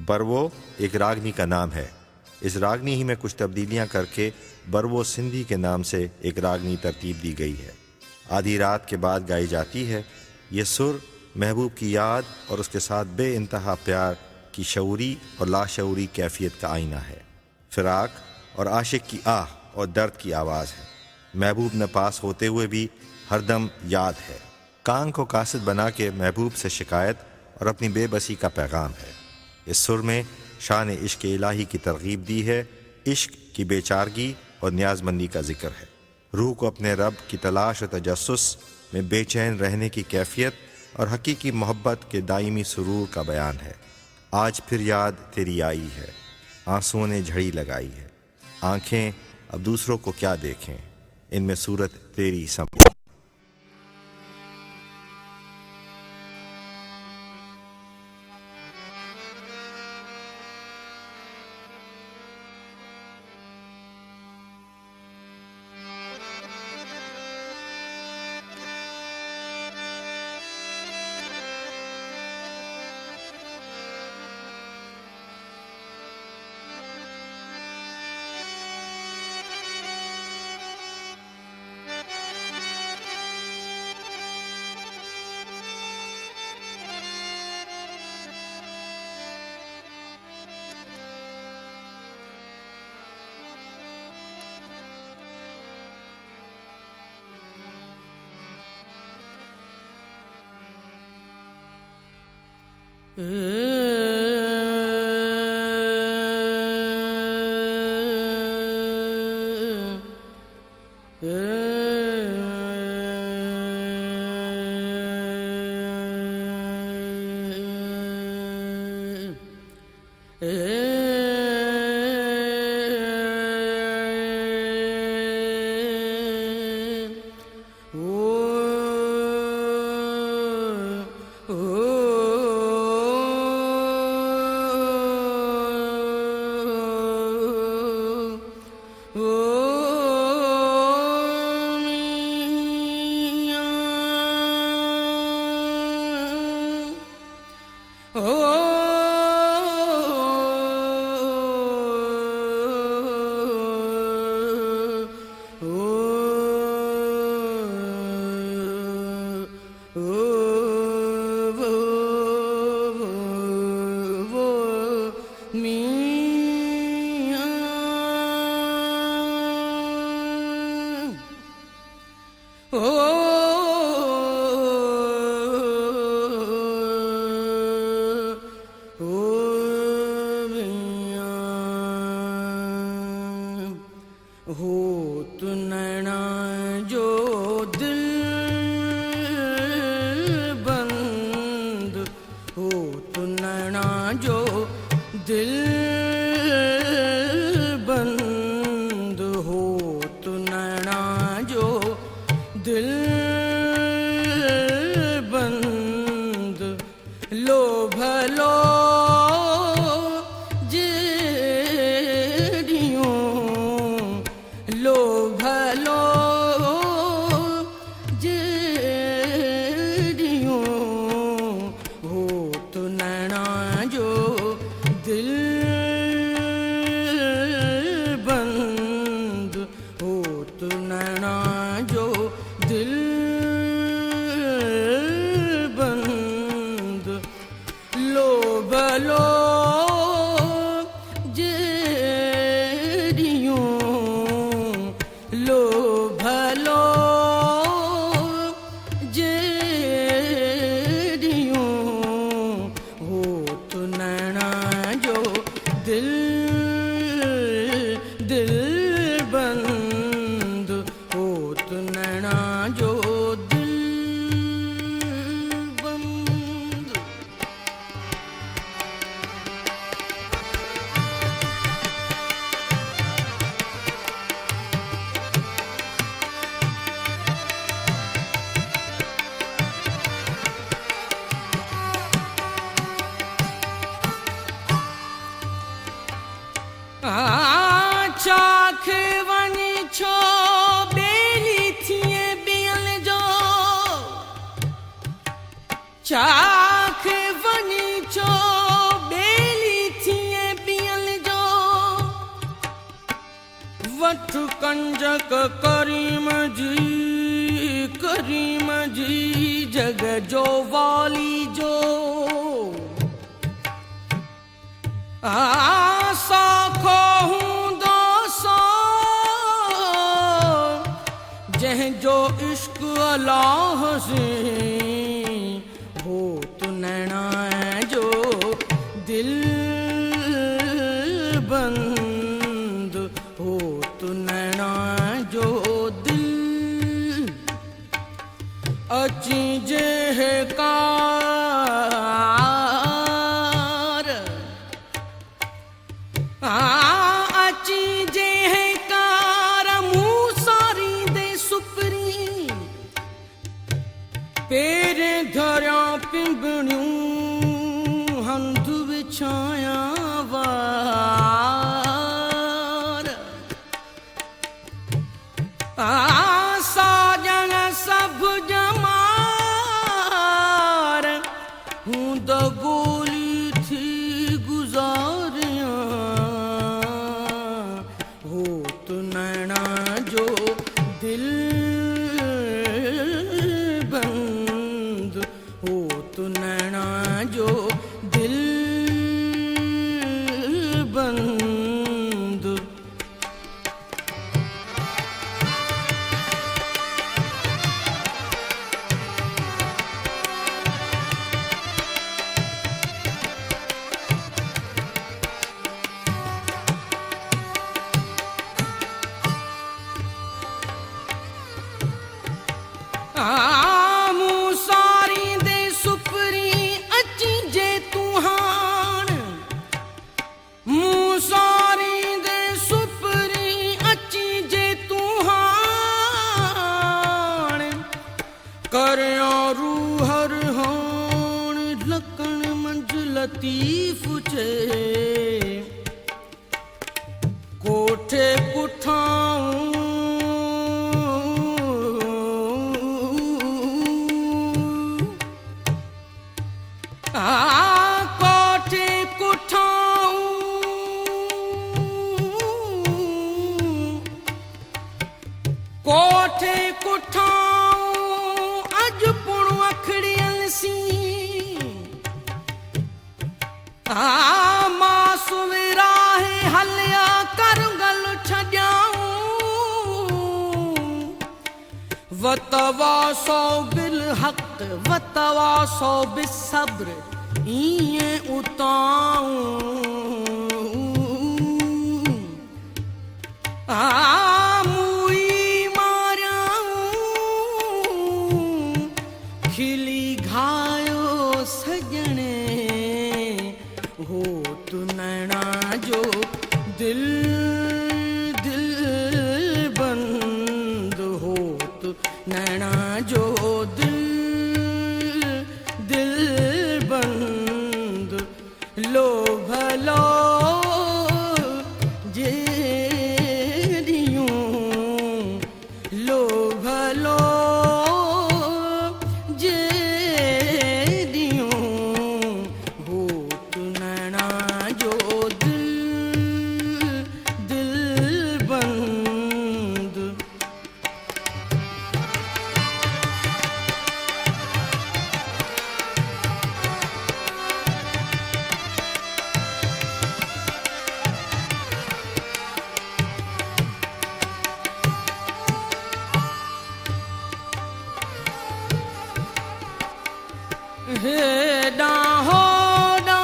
बरवो एक रागनी का नाम है। इस रागनी ही में कुछ तब्दीलियां करके बरवो सिंधी के नाम से एक रागनी तरतीब दी गई है। आधी रात के बाद गाई जाती है। ये सुर महबूब की याद और उसके साथ बेइंतहा प्यार की शऊरी और लाशऊरी कैफियत का आईना है। फिराक और आशिक की आह और दर्द की आवाज़ है। महबूब न पास होते हुए भी हरदम याद है। कान को कासिद बना के महबूब से शिकायत और अपनी बेबसी का पैगाम है। इस सुर में शान इश्क इलाही की तरगीब दी है। इश्क की बेचारगी और न्याजमंदी का जिक्र है। रूह को अपने रब की तलाश और तजस्सुस में बेचैन रहने की कैफियत और हकीकी मोहब्बत के दायमी सुरूर का बयान है। आज फिर याद तेरी आई है, आंसुओं ने झड़ी लगाई है। आंखें अब दूसरों को क्या देखें, इनमें सूरत तेरी समी। चाख वनी चो बेली कंजक करीम जी जग जो वाली जो साखो हूँ दोसो जह जो इश्क अल्लाह से हो तू नैना जो दिल बंद हो तू नैना जो दिल अची जेह कार अची जेह कार मुँह सारी दे सुपरी पेरे धरिया पिंबणियूं हंध विछाया वार साजन सब जमार हूँ द गोली थी गुजारिया हो तो नैना जो दिल बंद हो तो नैना जो दिल बंद मुँह सारी दे सुपरी अची जे तू हाण मुँह सारी दे सुपरी अची जे तू हाण करया रूहर हाण लकण मंज लतीफ छे कोठे कुठाऊं कोठे कुठाऊं कोठे कुठाऊं अज पुण अखड़ियल सी मासूविरा है हलिया करगल छजाऊं वतवासो बिल हक वतवासो बिसब्र इए उताऊं मुई मारियाऊं खिली घायो सजने हो तू नैना जो दिल दिल बंद हो तू नैना जो दिल दिल बंद लो भलो जे दियूं लो भलो जे दियूं हो तू नैना जो दिल दिल बंद हेडा होडा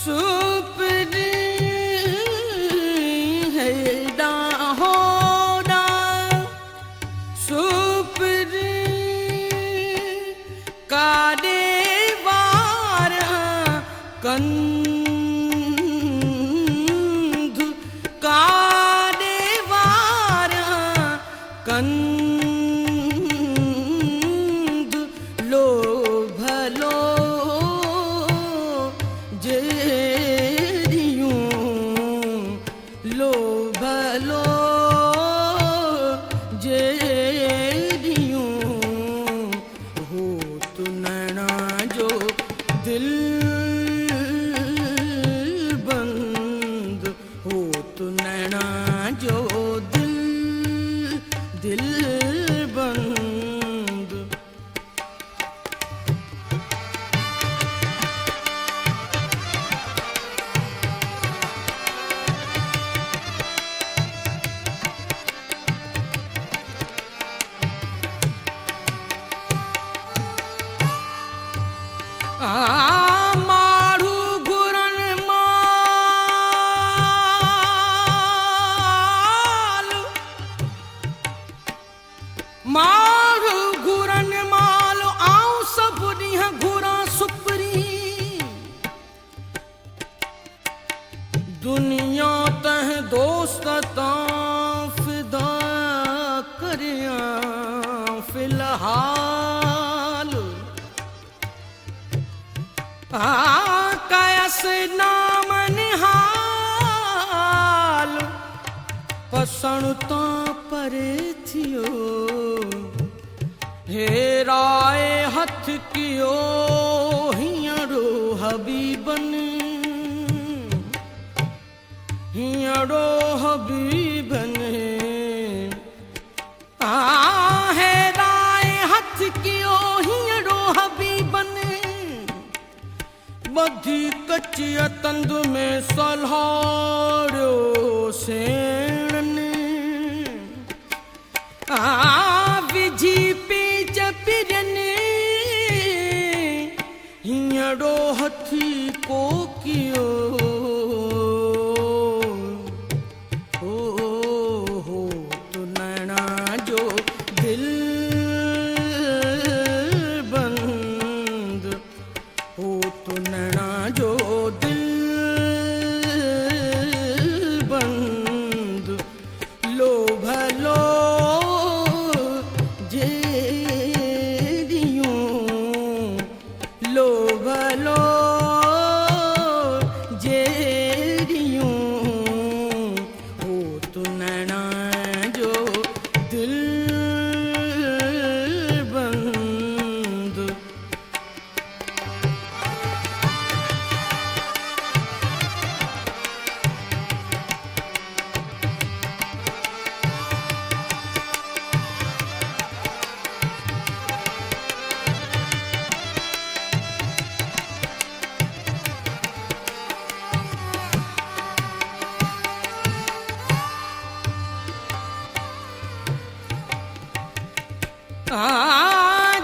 सुपरी हेडा होडा सुपरी काडे वार कंध काडे वार कंध लो भलो जे दियूं लो भलो जे दियूं हो तू नैना जो दिल कयस नाम निहाल पसणता परे थियो हेराए हथ कियो हियरो हबीबन हियरो हबीबन हेराए हथ कियो हियरो हबीबन बधी कचिया तंद में सल्हारो सेणन विझी पीच पिरन हियड़ो हथी को कियो हो तो नैना जो दिल बंद हो तो नैना जो दिल बंद लो भलो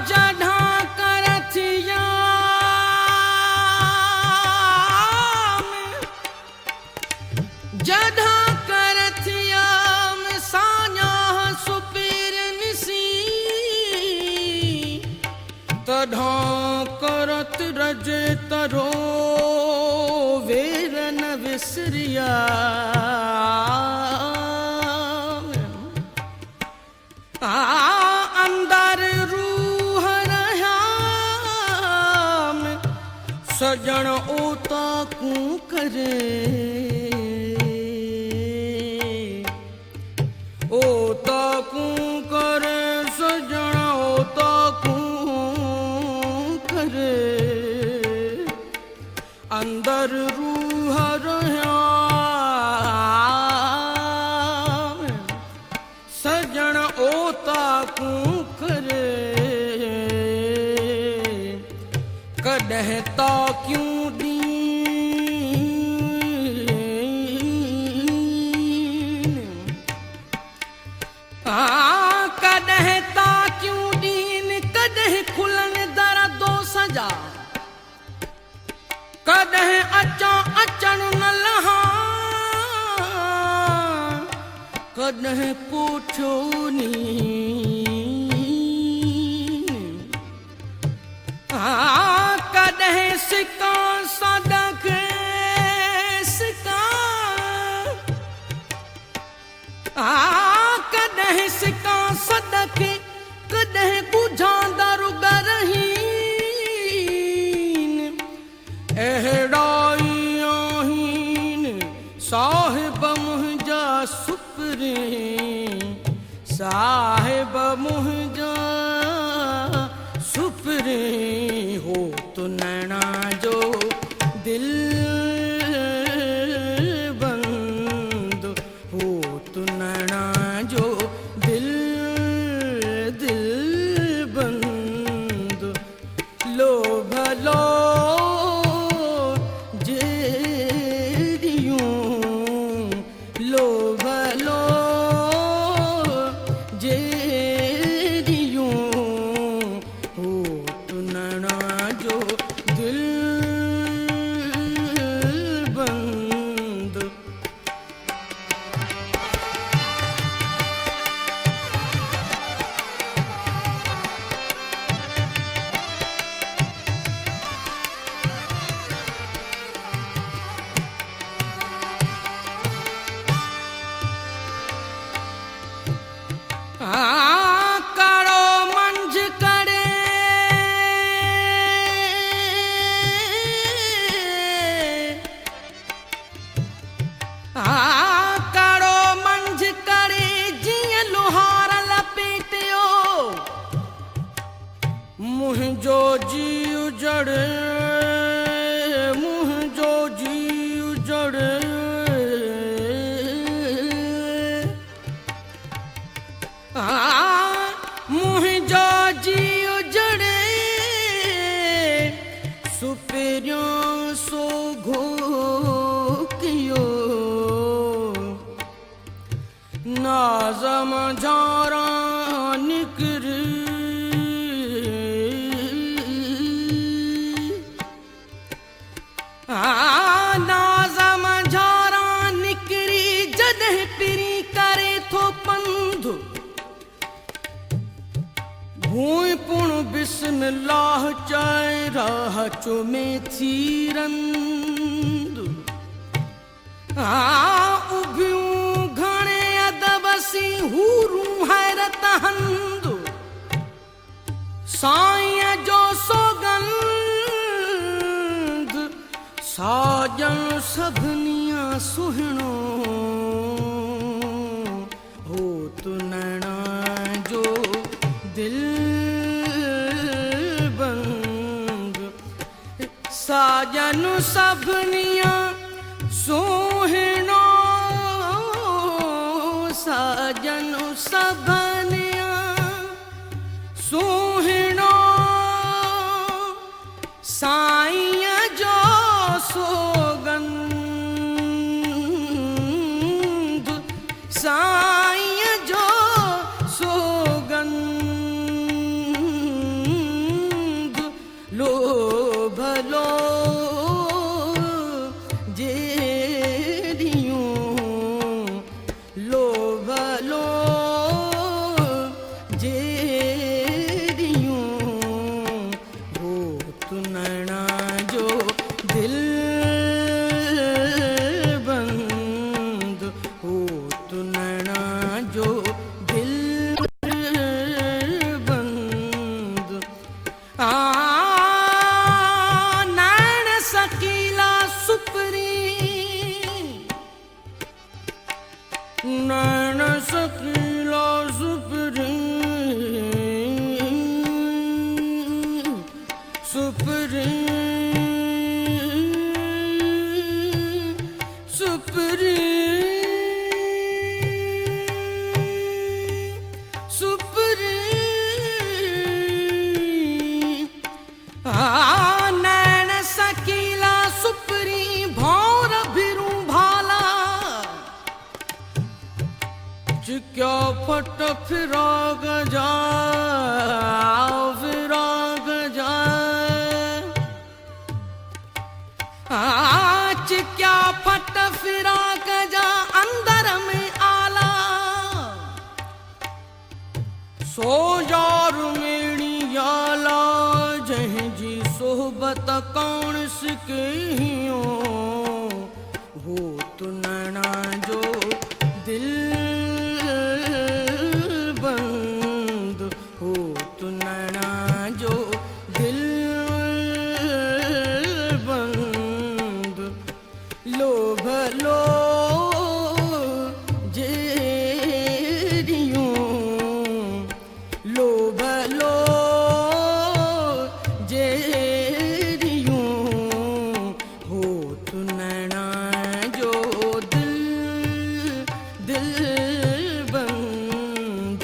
जढ़ा करथिया जढ़ा करथिया साया सुपीर निसी तढ़ा करत रजे तरो वेर न विसरिया अंदर रूह रह्याम सजन ओता कू करे ओता कू करे सजन ओता कू करे अंदर रूह रह्याम सजन ओता कू करे कदह ता क्यों दीन कदह ता क्यों दीन कदह खुलन दर दो सजा कदह अचा अचन न लहा कदह पूछो नी कदह सिका सदक सिका कदह सिका सदक कदह बुझा दरुगरहीन एहड़ाई आहीन साहिब मुहजा सुपरे साहिब मुहजा सुपरे हो तो नैना जो दिल बंद हो तो नैना जो दिल बंद लो भलो लो भलो जे दियो हो तो नैना जो दिल मुंहिंजो जी उजड़े, मुंहिंजो जी उजड़े, मुंहिंजो जी उजड़े, सुपिरियों सो घोकियो, नाज़म झारा निकरी, नाज़म झारा निकरी, जॾहिं पिरी करे थो पंधु, भूई पुण बिस्मिल्लाह चाहे राह चुमे थी रंदु, उभियूं घणे अदबसी हूरूं हैरत हंदु, साईं जो सौगंध साजन सभनिया सुहिणो, हो तु नैना जो दिल बंद, साजन सभनिया सुहिणो, साजन सभनिया सुहिणो, साईं जो सौगंध, साईं जो सौगंध, लो भलो जेरियूं, लो भलो जेरियूं, हो तु नैना जो दिल बंद, हो तु नैना जो दिल बंद, नैन सकीला सुपरी, नैन सकीला सुपरी, सुपरी, सुपरी, सुपरी, नैन सकीला सुपरी, भौर भिरूं भाला, चिक्या फट फिराग जा, फिराग जा, चिक्या फट फिराग जा, अंदर में आला, सो जार मेरी आला, जहीं जी सोहबत कौन सिकहियो, हो तु नैना जो दिल बंद, हो तु नैना जो दिल बंद, लो भलो जेरियूं, लो भलो जेरियूं, हो तु नैना जो दिल, दिल बंद।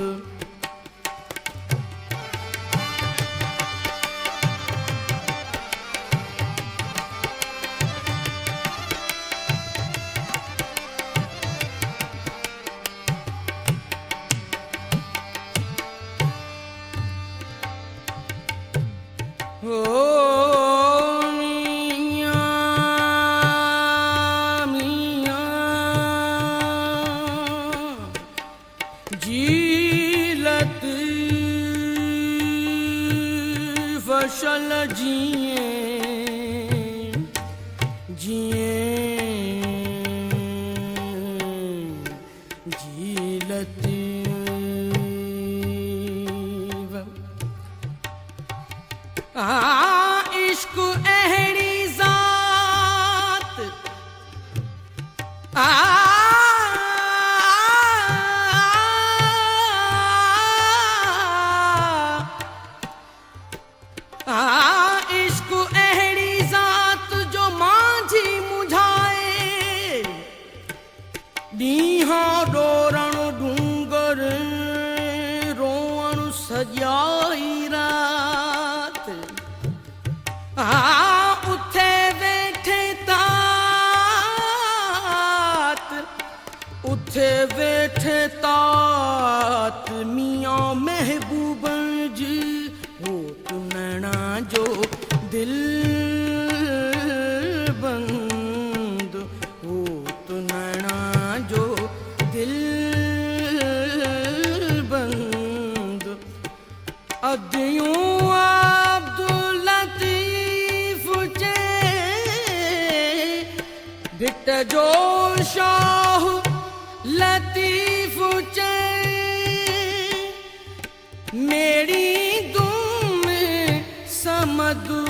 ओ मियां मियां जी लतीफ फसल जिए जिए जी लतीफ इश्क अहड़ी जात जो शाह लतीफ चै मेरी दुम समदू